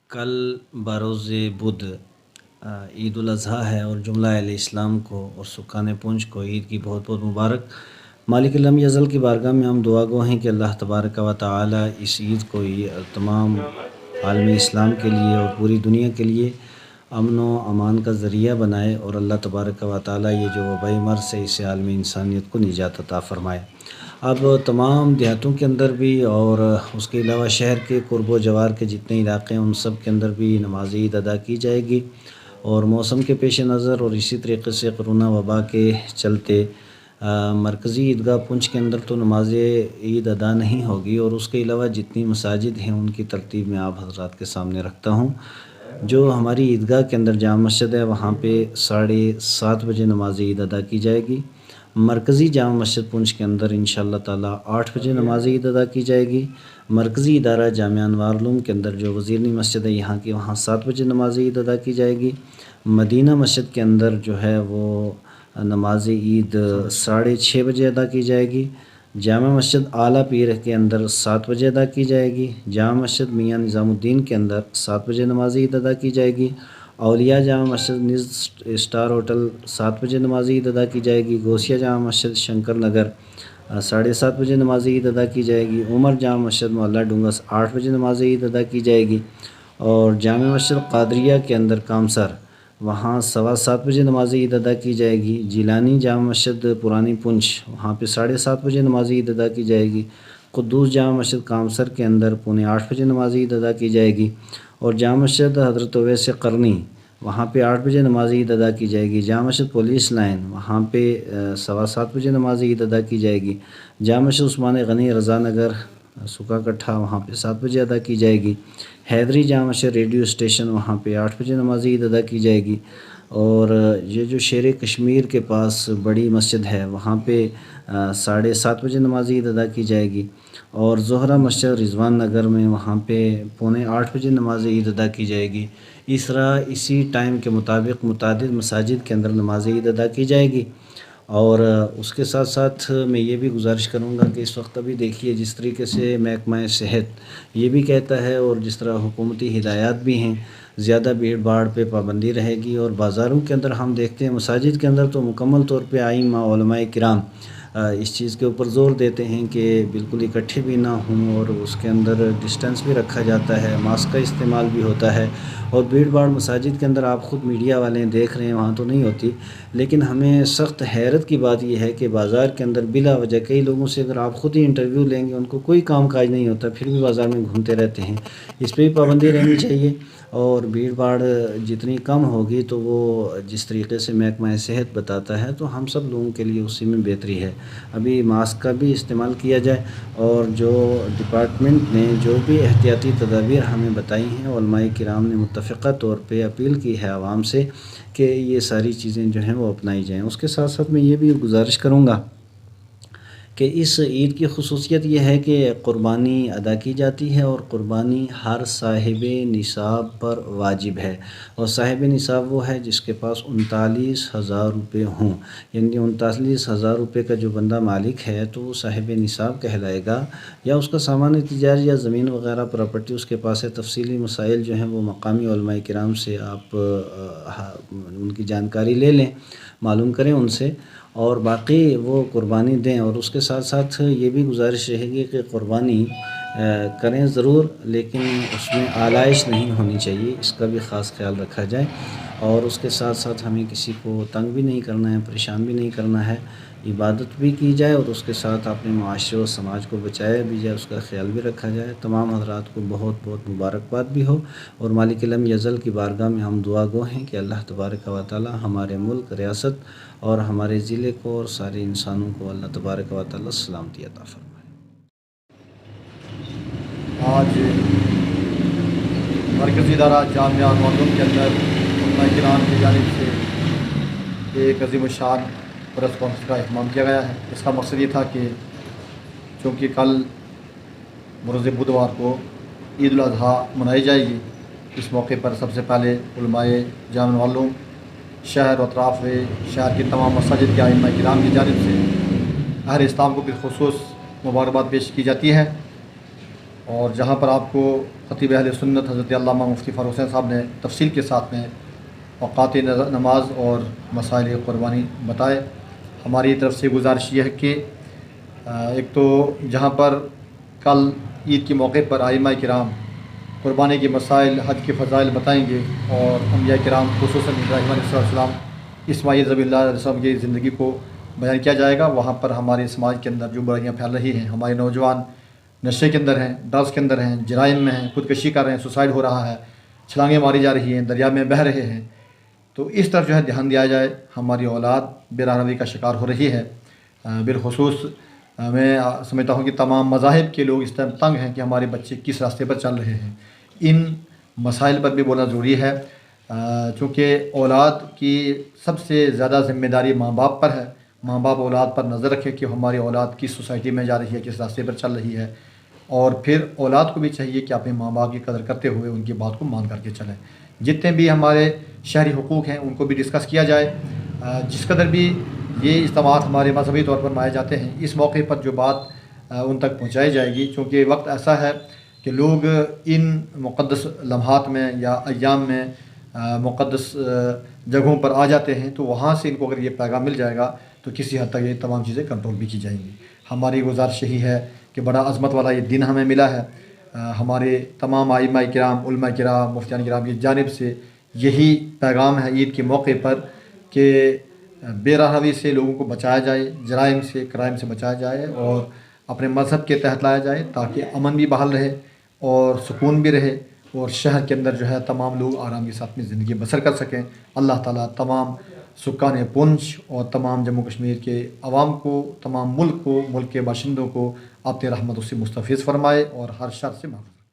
کل بروز بدھ عید الاضحیٰ ہے اور جملہ اہل اسلام کو اور سکان پنچ کو عید کی بہت بہت مبارک۔ مالک لم یزل کی بارگاہ میں ہم دعا گو ہیں کہ اللہ تبارک و تعالی اس عید کو تمام عالم اسلام کے لیے اور پوری دنیا کے لیے امن و امان کا ذریعہ بنائے، اور اللہ تبارک و تعالی یہ جو وبائی مرض ہے اسے عالم انسانیت کو نجات عطا فرمائے۔ اب تمام دیہاتوں کے اندر بھی اور اس کے علاوہ شہر کے قرب و جوار کے جتنے علاقے ہیں ان سب کے اندر بھی نماز عید ادا کی جائے گی، اور موسم کے پیش نظر اور اسی طریقے سے کرونا وبا کے چلتے مرکزی عیدگاہ پنچ کے اندر تو نماز عید ادا نہیں ہوگی، اور اس کے علاوہ جتنی مساجد ہیں ان کی ترتیب میں آپ حضرات کے سامنے رکھتا ہوں۔ جو ہماری عیدگاہ کے اندر جامع مسجد ہے وہاں پہ 7:30 بجے نماز عید ادا کی جائے گی۔ مرکزی جامع مسجد پنچ کے اندر انشاءاللہ تعالی 8 بجے نماز عید ادا کی جائے گی۔ مرکزی ادارہ جامعہ انوار علوم کے اندر جو وزیرنی مسجد ہے یہاں کی، وہاں 7 بجے نماز عید ادا کی جائے گی۔ مدینہ مسجد کے اندر جو ہے وہ نماز عید 6:30 بجے ادا کی جائے گی۔ جامع مسجد اعلیٰ پیر کے اندر 7 بجے ادا کی جائے گی۔ جامع مسجد میاں نظام الدین کے اندر 7 بجے نماز عید ادا کی جائے گی۔ اولیاء جامع مسجد نز اسٹار ہوٹل 7 بجے نماز عید ادا کی جائے گی۔ گوسیہ جامع مسجد شنکر نگر 7:30 بجے نماز عید ادا کی جائے گی۔ عمر جامع مسجد محلہ ڈونگس 8 بجے نماز عید ادا کی جائے گی، اور جامع مسجد قادریہ کے اندر کامسر وہاں 7:15 بجے نماز عید ادا کی جائے گی۔ جیلانی جامع مسجد پرانی پنچ وہاں پہ 7:30 بجے نماز عید ادا کی جائے گی۔ قدوس جامع مسجد کامسر کے اندر 7:45 بجے نماز عید ادا کی جائے گی، اور جامع مسجد حضرت اویس قرنی وہاں پہ 8 بجے نماز عید ادا کی جائے گی۔ جامع مسجد پولیس لائن وہاں پہ 7:15 بجے نماز عید ادا کی جائے گی۔ جامع مسجد عثمان غنی رضا نگر سکا کٹھا وہاں پہ 7 بجے ادا کی جائے گی۔ حیدری جامع مسجد ریڈیو اسٹیشن وہاں پہ 8 بجے نماز عید ادا کی جائے گی، اور یہ جو شیر کشمیر کے پاس بڑی مسجد ہے وہاں پہ 7:30 بجے نماز عید ادا کی جائے گی، اور زہرہ مسجد رضوان نگر میں وہاں پہ 7:45 بجے نماز عید ادا کی جائے گی۔ اس طرح اسی ٹائم کے مطابق متعدد مساجد کے اندر نماز عید ادا کی جائے گی۔ اور اس کے ساتھ ساتھ میں یہ بھی گزارش کروں گا کہ اس وقت ابھی دیکھیے جس طریقے سے محکمہ صحت یہ بھی کہتا ہے، اور جس طرح حکومتی ہدایات بھی ہیں، زیادہ بھیڑ بھاڑ پہ پابندی رہے گی، اور بازاروں کے اندر ہم دیکھتے ہیں مساجد کے اندر تو مکمل طور پہ ائمہ علماء کرام اس چیز کے اوپر زور دیتے ہیں کہ بالکل اکٹھے بھی نہ ہوں، اور اس کے اندر ڈسٹنس بھی رکھا جاتا ہے، ماسک کا استعمال بھی ہوتا ہے، اور بھیڑ بھاڑ مساجد کے اندر آپ خود میڈیا والے دیکھ رہے ہیں وہاں تو نہیں ہوتی، لیکن ہمیں سخت حیرت کی بات یہ ہے کہ بازار کے اندر بلا وجہ کئی لوگوں سے اگر آپ خود ہی انٹرویو لیں گے ان کو کوئی کام کاج نہیں ہوتا، پھر بھی بازار میں گھومتے رہتے ہیں۔ اس پہ بھی پابندی رہنی چاہیے، اور بھیڑ بھاڑ جتنی کم ہوگی تو وہ جس طریقے سے محکمہ صحت بتاتا ہے تو ہم سب لوگوں کے لیے اسی میں بہتری ہے۔ ابھی ماسک کا بھی استعمال کیا جائے، اور جو ڈپارٹمنٹ نے جو بھی احتیاطی تدابیر ہمیں بتائی ہیں علماء کرام نے متفقہ طور پہ اپیل کی ہے عوام سے کہ یہ ساری چیزیں جو ہیں وہ اپنائی جائیں۔ اس کے ساتھ ساتھ میں یہ بھی گزارش کروں گا کہ اس عید کی خصوصیت یہ ہے کہ قربانی ادا کی جاتی ہے، اور قربانی ہر صاحب نصاب پر واجب ہے، اور صاحب نصاب وہ ہے جس کے پاس 39,000 روپے ہوں، یعنی 39,000 روپے کا جو بندہ مالک ہے تو وہ صاحب نصاب کہلائے گا، یا اس کا سامان تجاری یا زمین وغیرہ پراپرٹی اس کے پاس ہے۔ تفصیلی مسائل جو ہیں وہ مقامی علماء کرام سے آپ ان کی جانکاری لے لیں، معلوم کریں ان سے، اور باقی وہ قربانی دیں۔ اور اس کے ساتھ ساتھ یہ بھی گزارش رہے گی کہ قربانی کریں ضرور، لیکن اس میں آلائش نہیں ہونی چاہیے، اس کا بھی خاص خیال رکھا جائے، اور اس کے ساتھ ساتھ ہمیں کسی کو تنگ بھی نہیں کرنا ہے، پریشان بھی نہیں کرنا ہے، عبادت بھی کی جائے، اور اس کے ساتھ اپنے معاشرے و سماج کو بچایا بھی جائے، اس کا خیال بھی رکھا جائے۔ تمام حضرات کو بہت بہت مبارکباد بھی ہو، اور مالک لم یزل کی بارگاہ میں ہم دعا گو ہیں کہ اللہ تبارک و تعالی ہمارے ملک، ریاست اور ہمارے ضلع کو اور سارے انسانوں کو اللہ تبارک و تعالی سلامتی عطا فرمائے۔ آج مرکزی ادارہ جامعہ معلوم کے اندر علماء کرام کی جانب سے ایک عظیم الشان پریس کانفرنس کا اہتمام کیا گیا ہے۔ اس کا مقصد یہ تھا کہ چونکہ کل بروز بدھوار کو عید الاضحیٰ منائی جائے گی، اس موقع پر سب سے پہلے علماء جامعہ معلوم شہر و اطراف شہر کی تمام مساجد کے ائمہ کرام کی جانب سے اہل اسلام کو بالخصوص مبارکباد پیش کی جاتی ہے، اور جہاں پر آپ کو خطیب اہل سنت حضرت علامہ مفتی فاروق حسین صاحب نے تفصیل کے ساتھ میں اوقات نماز اور مسائل قربانی بتائے. ہماری طرف سے گزارش یہ ہے کہ ایک تو جہاں پر کل عید کے موقع پر ائمہ کرام قربانی کے مسائل، حج کے فضائل بتائیں گے، اور انبیاء کرام خصوصاً ابراہیم علیہ السلام، اسماعیل ذبیح اللہ علیہ السلام کی زندگی کو بیان کیا جائے گا. وہاں پر ہمارے سماج کے اندر جو برائیاں پھیل رہی ہیں، ہمارے نوجوان نشے کے اندر ہیں، ڈرگس کے اندر ہیں، جرائم میں ہیں، خودکشی کر رہے ہیں، سوسائڈ ہو رہا ہے، چھلانگیں ماری جا رہی ہیں، دریا میں بہہ رہے ہیں، تو اس طرف جو ہے دھیان دیا جائے. ہماری اولاد بے راہنمائی کا شکار ہو رہی ہے. بالخصوص میں سمجھتا ہوں کہ تمام مذاہب کے لوگ اس ٹائم تنگ ہیں کہ ہمارے بچے کس راستے پر چل رہے ہیں. ان مسائل پر بھی بولنا ضروری ہے، چونکہ اولاد کی سب سے زیادہ ذمہ داری ماں باپ پر ہے. ماں باپ اولاد پر نظر رکھے کہ ہماری اولاد کس سوسائٹی میں جا رہی ہے، کس راستے پر چل رہی ہے، اور پھر اولاد کو بھی چاہیے کہ اپنے ماں باپ کی قدر کرتے ہوئے ان کی بات کو مان کر کے چلیں. جتنے بھی ہمارے شہری حقوق ہیں ان کو بھی ڈسکس کیا جائے. جس قدر بھی یہ اجتماعات ہمارے مذہبی طور پر منائے جاتے ہیں، اس موقع پر جو بات ان تک پہنچائی جائے گی، چونکہ وقت ایسا ہے کہ لوگ ان مقدس لمحات میں یا ایام میں مقدس جگہوں پر آ جاتے ہیں، تو وہاں سے ان کو اگر یہ پیغام مل جائے گا تو کسی حد تک یہ تمام چیزیں کنٹرول بھی کی جائیں گی. ہماری گزارش یہی ہے کہ بڑا عظمت والا یہ دن ہمیں ملا ہے. ہمارے تمام ائمہ کرام، علماء کرام، مفتیان کرام کی جانب سے یہی پیغام ہے عید کے موقع پر کہ بے راہنمائی سے لوگوں کو بچایا جائے، جرائم سے، کرائم سے بچایا جائے، اور اپنے مذہب کے تحت لایا جائے تاکہ امن بھی بحال رہے اور سکون بھی رہے، اور شہر کے اندر جو ہے تمام لوگ آرام کے ساتھ اپنی زندگی بسر کر سکیں. اللہ تعالیٰ تمام سکان پونچھ اور تمام جموں کشمیر کے عوام کو، تمام ملک کو، ملک کے باشندوں کو اپنے رحمتوں سے مستفیض فرمائے اور ہر شر سے محفوظ.